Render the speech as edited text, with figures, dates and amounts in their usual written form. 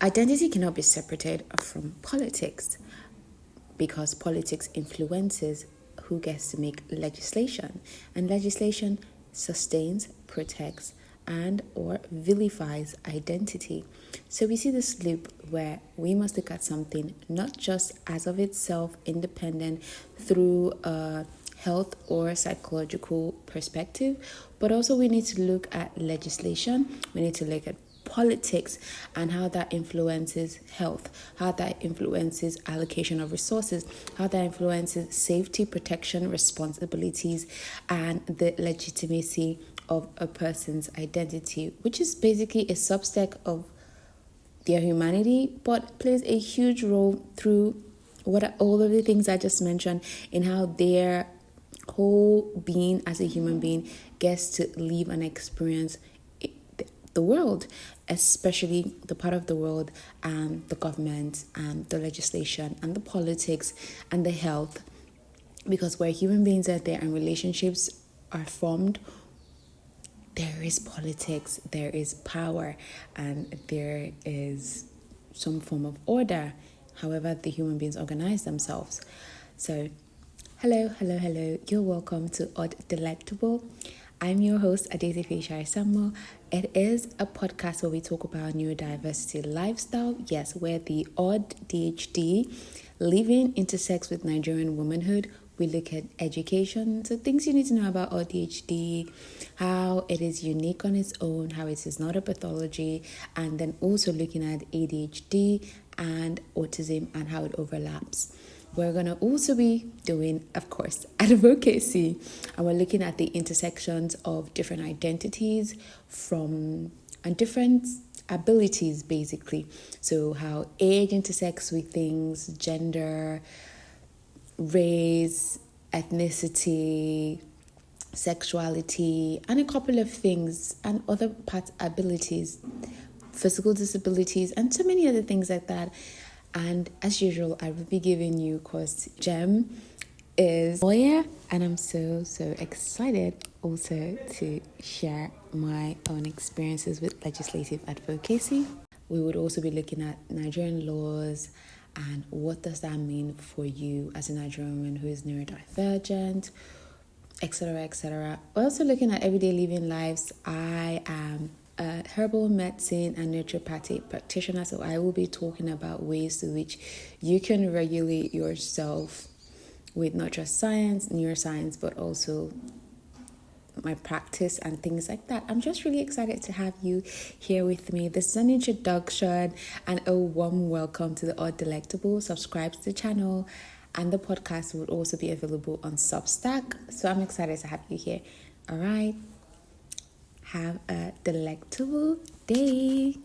Identity cannot be separated from politics because politics influences who gets to make legislation, and legislation sustains, protects, and or vilifies identity. So we see this loop where we must look at something not just as of itself independent through a health or psychological perspective, but also we need to look at legislation, we need to look at politics and how that influences health, how that influences allocation of resources, how that influences safety, protection, responsibilities, and the legitimacy of a person's identity, which is basically a subset of their humanity, but plays a huge role through all of the things I just mentioned in how their whole being as a human being gets to live and experience the world, especially the part of the world and the government and the legislation and the politics and the health. Because where human beings are there and relationships are formed, there is politics, there is power, and there is some form of order, however the human beings organize themselves. So, hello. You're welcome to AuDHDelectable. I'm your host, Adaeze Feyisayo. It is a podcast where we talk about neurodiversity lifestyle. Yes, where the AuDHD, living intersects with Nigerian womanhood. We look at education, so things you need to know about AuDHD, how it is unique on its own, how it is not a pathology, and then also looking at ADHD and autism and how it overlaps. We're going to also be doing, of course, advocacy, and we're looking at the intersections of different identities and different abilities, basically. So how age intersects with things, gender, race, ethnicity, sexuality, and a couple of things, and other abilities, physical disabilities, and so many other things like that. And as usual, I will be giving you, because Jem is a lawyer, and I'm so excited also to share my own experiences with legislative advocacy. We would also be looking at Nigerian laws and what does that mean for you as a Nigerian woman who is neurodivergent, etc. We're also looking at everyday living lives. I am a herbal medicine and naturopathic practitioner, so I will be talking about ways to which you can regulate yourself with not just science, neuroscience, but also my practice and things like that. I'm just really excited to have you here with me. This is an introduction and a warm welcome to the AuDHDelectable. Subscribe to the channel, and the podcast will also be available on Substack. So I'm excited to have you here. All right. Have a delectable day.